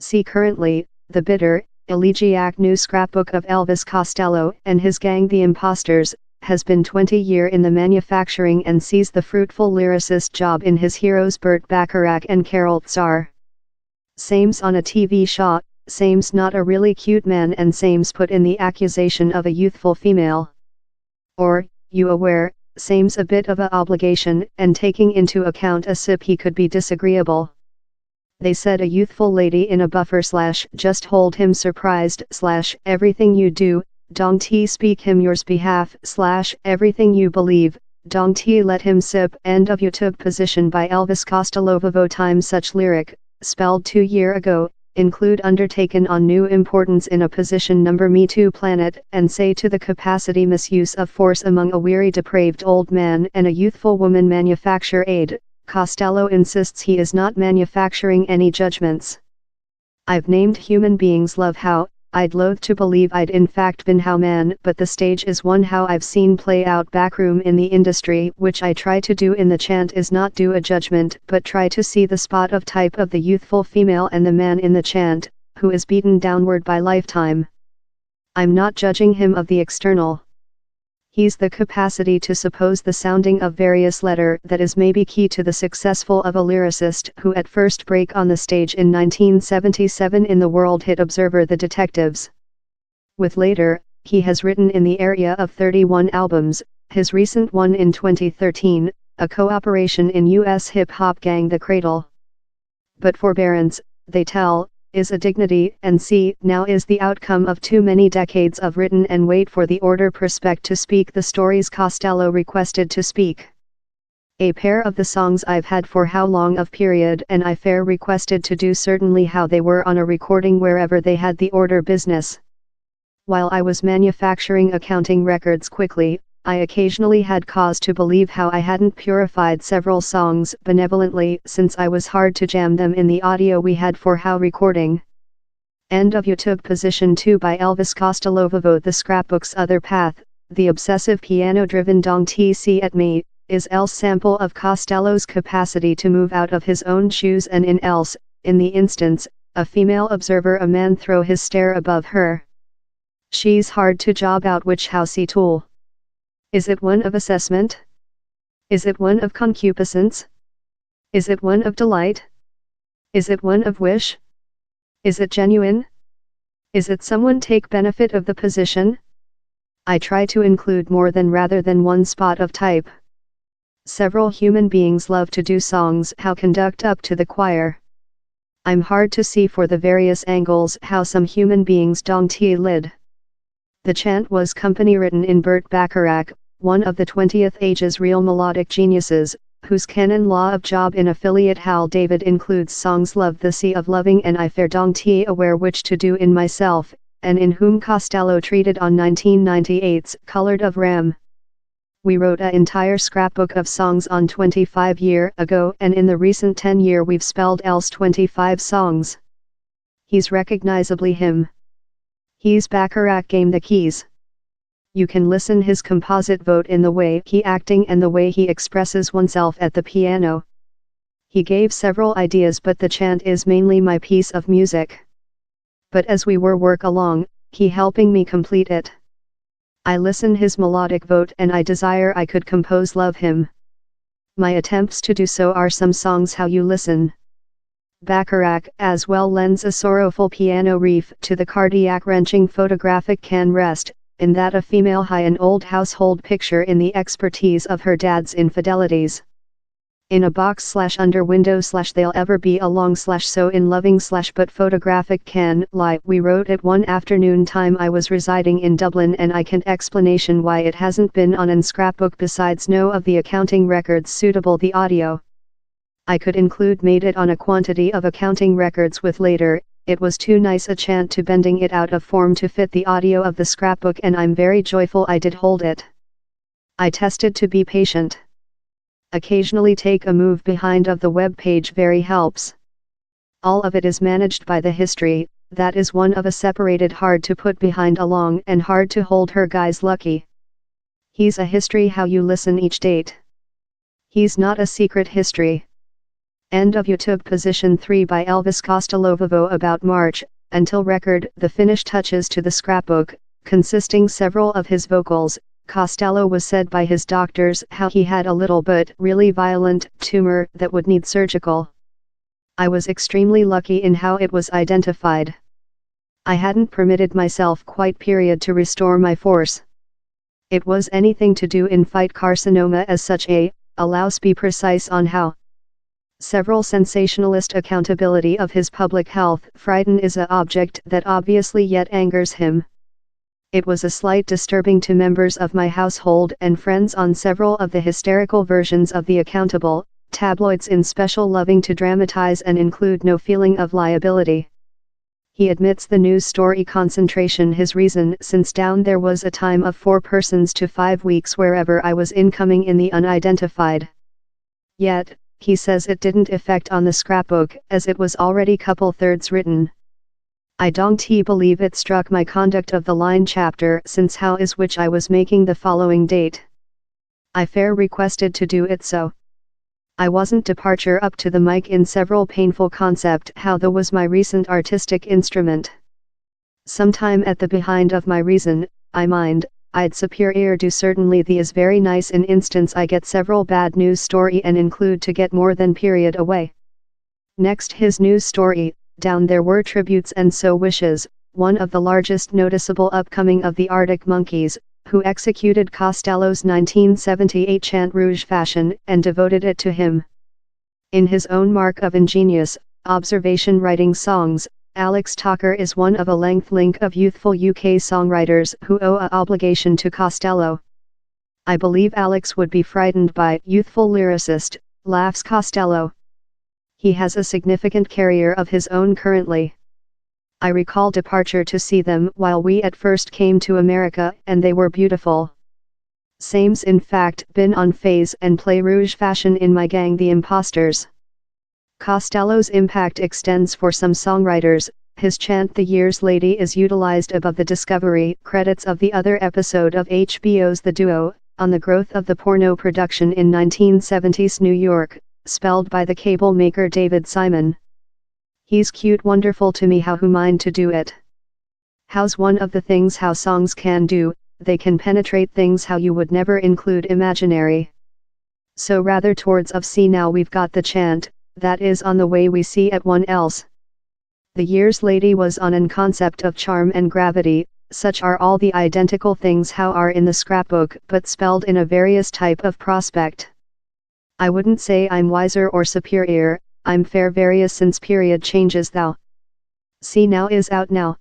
See currently, the bitter, elegiac new scrapbook of Elvis Costello and his gang the Imposters, has been 20 years in the manufacturing and sees the fruitful lyricist job in his heroes Burt Bacharach and Carole. Same's on a TV show, same's not a really cute man and same's put in the accusation of a youthful female. Or, you aware, same's a bit of a obligation and taking into account a sip he could be disagreeable. They said a youthful lady in a buffer / just hold him surprised / everything you do, dong ti speak him yours behalf / everything you believe, dong ti let him sip. End of YouTube position by Elvis Costello. Vivo time such lyric, spelled 2 year ago, include undertaken on new importance in a position number Me Too planet and say to the capacity misuse of force among a weary depraved old man and a youthful woman manufacture aid. Costello insists he is not manufacturing any judgments. I've named human beings love how, I'd loathe to believe I'd in fact been how man, but the stage is one how I've seen play out backroom in the industry, which I try to do in the chant is not do a judgment but try to see the spot of type of the youthful female and the man in the chant, who is beaten downward by lifetime. I'm not judging him of the external. He's the capacity to suppose the sounding of various letter that is maybe key to the successful of a lyricist who at first break on the stage in 1977 in the world hit Observer the Detectives. With later, he has written in the area of 31 albums, his recent one in 2013, a cooperation in US hip-hop gang The Cradle. But forbearance, they tell, is a dignity and see now is the outcome of too many decades of written and wait for the order prospect to speak the stories Costello requested to speak. A pair of the songs I've had for how long of period and I fair requested to do certainly how they were on a recording wherever they had the order business. While I was manufacturing accounting records quickly, I occasionally had cause to believe how I hadn't purified several songs benevolently since I was hard to jam them in the audio we had for how recording. End of YouTube position 2 by Elvis Costello. Vivo the scrapbook's other path, the obsessive piano-driven dong ti see at me, is else sample of Costello's capacity to move out of his own shoes and in else, in the instance, a female observer a man throw his stare above her. She's hard to job out which housey tool. Is it one of assessment? Is it one of concupiscence? Is it one of delight? Is it one of wish? Is it genuine? Is it someone take benefit of the position? I try to include more than rather than one spot of type. Several human beings love to do songs how conduct up to the choir. I'm hard to see for the various angles how some human beings dong ti lid. The chant was company written in Burt Bacharach, one of the 20th age's real melodic geniuses, whose canon law of job in affiliate Hal David includes songs Love the Sea of Loving and I Fair Dong Ti Aware which to do in myself, and in whom Costello treated on 1998's Colored of Ram. We wrote an entire scrapbook of songs on 25 year ago and in the recent 10 year we've spelled else 25 songs. He's recognizably him. He's Bacharach game the keys. You can listen his composite vote in the way he acting and the way he expresses oneself at the piano. He gave several ideas but the chant is mainly my piece of music. But as we work along, he helping me complete it. I listen his melodic vote and I desire I could compose love him. My attempts to do so are some songs how you listen. Bacharach as well lends a sorrowful piano reef to the cardiac-wrenching photographic can rest, in that a female high an old household picture in the expertise of her dad's infidelities. In a box / under window / they'll ever be along / so in loving / but photographic can lie we wrote at one afternoon time I was residing in Dublin and I can't explanation why it hasn't been on an scrapbook besides no of the accounting records suitable the audio. I could include made it on a quantity of accounting records with later, it was too nice a chant to bending it out of form to fit the audio of the scrapbook and I'm very joyful I did hold it. I tested to be patient. Occasionally take a move behind of the web page very helps. All of it is managed by the history, that is one of a separated hard to put behind along and hard to hold her guys lucky. He's a history how you listen each date. He's not a secret history. End of YouTube. Position 3 by Elvis Costello. About March, until record, the finish touches to the scrapbook, consisting several of his vocals. Costello was said by his doctors how he had a little but really violent tumor that would need surgical. I was extremely lucky in how it was identified. I hadn't permitted myself quite period to restore my force. It was anything to do in fight carcinoma as such allows be precise on how. Several sensationalist accountability of his public health frighten is a object that obviously yet angers him. It was a slight disturbing to members of my household and friends on several of the hysterical versions of the accountable, tabloids in special loving to dramatize and include no feeling of liability. He admits the news story concentration his reason since down there was a time of 4 persons to 5 weeks wherever I was incoming in the unidentified. Yet, he says it didn't affect on the scrapbook as it was already couple thirds written. I don't believe it struck my conduct of the line chapter since how is which I was making the following date. I fair requested to do it so. I wasn't departure up to the mic in several painful concept how the was my recent artistic instrument. Sometime at the behind of my reason, I mind, I'd superior do certainly the is very nice in instance I get several bad news story and include to get more than period away. Next his news story, down there were tributes and so wishes, one of the largest noticeable upcoming of the Arctic Monkeys, who executed Costello's 1978 chant Rouge fashion and devoted it to him. In his own mark of ingenious, observation writing songs, Alex Tucker is one of a link of youthful UK songwriters who owe a obligation to Costello. I believe Alex would be frightened by youthful lyricist, laughs Costello. He has a significant career of his own currently. I recall departure to see them while we at first came to America and they were beautiful. Same's in fact been on phase and play Rouge fashion in my gang the Imposters. Costello's impact extends for some songwriters. His chant The Years Lady is utilized above the discovery credits of the other episode of HBO's The Duo, on the growth of the porno production in 1970s New York, spelled by the cable maker David Simon. He's cute wonderful to me how who mind to do it. How's one of the things how songs can do, they can penetrate things how you would never include imaginary. So rather towards of see now we've got the chant, that is on the way we see at one else. The Years Lady was on an concept of charm and gravity, such are all the identical things how are in the scrapbook but spelled in a various type of prospect. I wouldn't say I'm wiser or superior, I'm fair various since period changes thou. See now is out now.